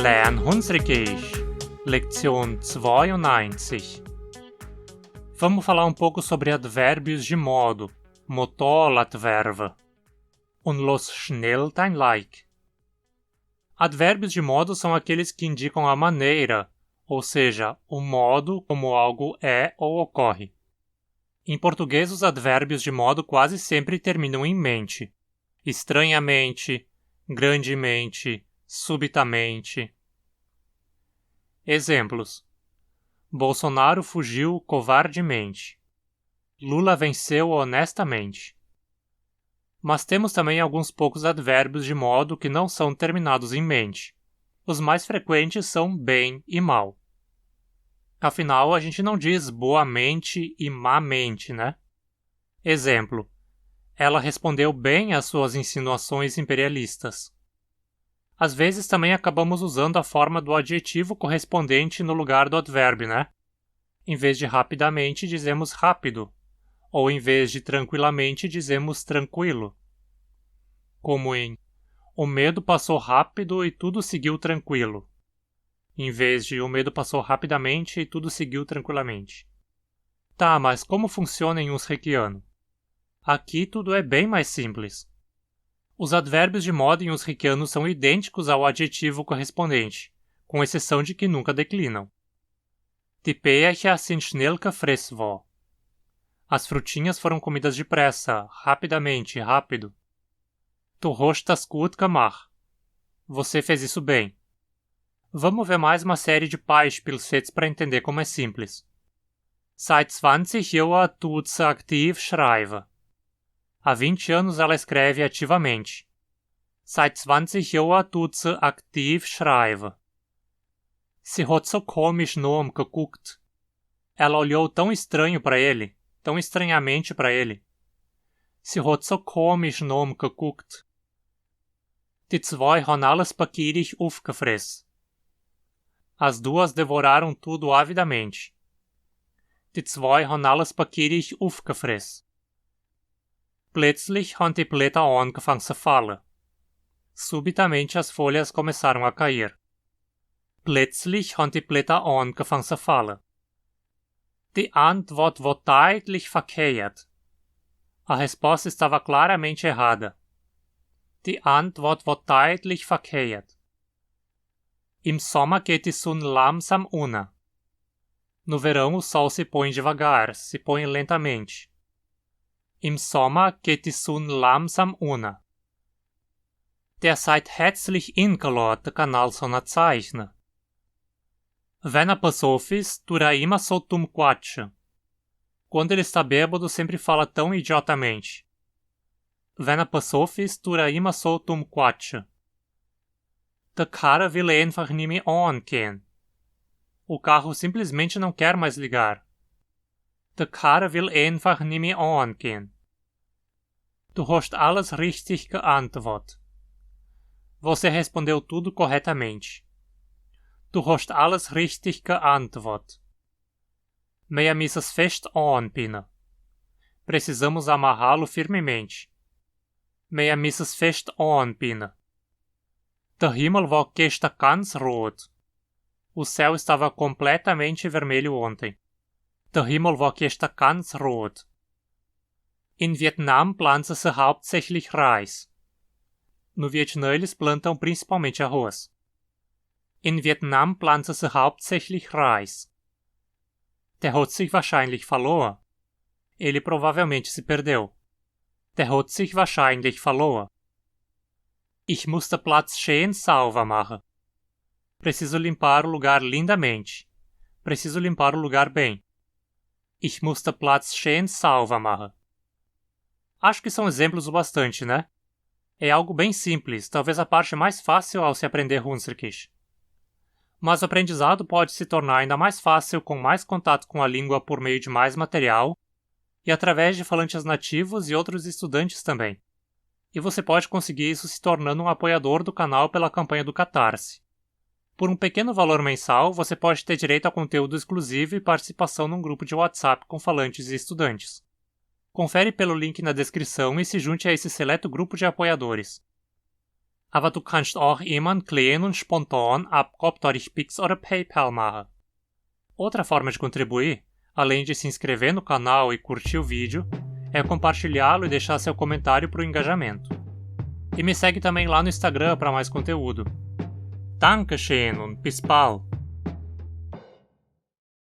Lern Hunsrückisch, Lektion 92. Vamos falar um pouco sobre advérbios de modo, motoladverben, und los schnell dein Like. Advérbios de modo são aqueles que indicam a maneira, ou seja, o modo como algo é ou ocorre. Em português, os advérbios de modo quase sempre terminam em mente. Estranhamente, grandemente, subitamente. Exemplos: Bolsonaro fugiu covardemente. Lula venceu honestamente. Mas temos também alguns poucos advérbios de modo que não são terminados em mente. Os mais frequentes são bem e mal. Afinal, a gente não diz boamente e mamente, né? Exemplo: ela respondeu bem às suas insinuações imperialistas. Às vezes também acabamos usando a forma do adjetivo correspondente no lugar do advérbio, né? Em vez de rapidamente, dizemos rápido. Ou em vez de tranquilamente, dizemos tranquilo. Como em: o medo passou rápido e tudo seguiu tranquilo. Em vez de: o medo passou rapidamente e tudo seguiu tranquilamente. Tá, mas como funciona em Hunsrückiano? Aqui tudo é bem mais simples. Os advérbios de modo em Hunsrückiano são idênticos ao adjetivo correspondente, com exceção de que nunca declinam. Die Becher sind schnell gefressen worden. As frutinhas foram comidas depressa, rapidamente, rápido. Du hast das gut gemacht. Você fez isso bem. Vamos ver mais uma série de Beispielssätze para entender como é simples. Seit 20 Jahren tut sie aktiv schreiben. Há 20 anos ela escreve ativamente. Seit 20 Jahren tut sie aktiv schreiben. Sie hat so komisch nach ihm geguckt. Ela olhou tão estranho para ele, tão estranhamente para ele. Sie hat so komisch nach ihm geguckt. Die zwei haben alles pakierig aufgefressen. As duas devoraram tudo avidamente. Die zwei haben alles pakierig aufgefressen. Plötzlich haben die Blätter angefangen zu fallen. Subitamente as folhas começaram a cair. Plötzlich haben die Blätter angefangen zu fallen. Die Antwort war deutlich verkehrt. A resposta estava claramente errada. Die Antwort war deutlich verkehrt. Im Sommer geht die Sonne langsam unter. No verão o sol se põe devagar, se põe lentamente. Im Sommer geht die Sonne langsam unter. Der seid herzlich eingeladen, Kanal Sonnerzeichner. Wenn er besoffen ist, tut er immer so dumm quatschen. Quando ele está bêbado, sempre fala tão idiotamente. Wenn er besoffen ist, tut er immer so dumm quatschen. Der Karre will einfach nicht mehr angehen. O carro simplesmente não quer mais ligar. Der Karre will einfach nicht mehr angehen. Du hast alles richtig geantwortet. Você respondeu tudo corretamente. Du hast alles richtig geantwortet. Wir müssen es fest anbinden. Precisamos amarrá-lo firmemente. Wir müssen es fest anbinden. Der Himmel war gestern ganz rot. O céu estava completamente vermelho ontem. Der Himmel war gestern ganz rot. In Vietnam pflanzen sie hauptsächlich Reis. No Vietnã eles plantam principalmente arroz. In Vietnam pflanzen sie hauptsächlich Reis. Der hat sich wahrscheinlich verloren. Ele provavelmente se perdeu. Der hat sich wahrscheinlich verloren. Ich muss den Platz schön sauber machen. Preciso limpar o lugar lindamente. Preciso limpar o lugar bem. Ich muss den Platz schön sauber machen. Acho que são exemplos o bastante, né? É algo bem simples, talvez a parte mais fácil ao se aprender Hunsrückisch. Mas o aprendizado pode se tornar ainda mais fácil com mais contato com a língua por meio de mais material e através de falantes nativos e outros estudantes também. E você pode conseguir isso se tornando um apoiador do canal pela campanha do Catarse. Por um pequeno valor mensal, você pode ter direito a conteúdo exclusivo e participação num grupo de WhatsApp com falantes e estudantes. Confere pelo link na descrição e se junte a esse seleto grupo de apoiadores. Aber du kannst auch immer einen kleinen und spontan Abgabe durch Pix oder PayPal machen. Outra forma de contribuir, além de se inscrever no canal e curtir o vídeo, é compartilhá-lo e deixar seu comentário para o engajamento. E me segue também lá no Instagram para mais conteúdo. Dankeschön und bis bald!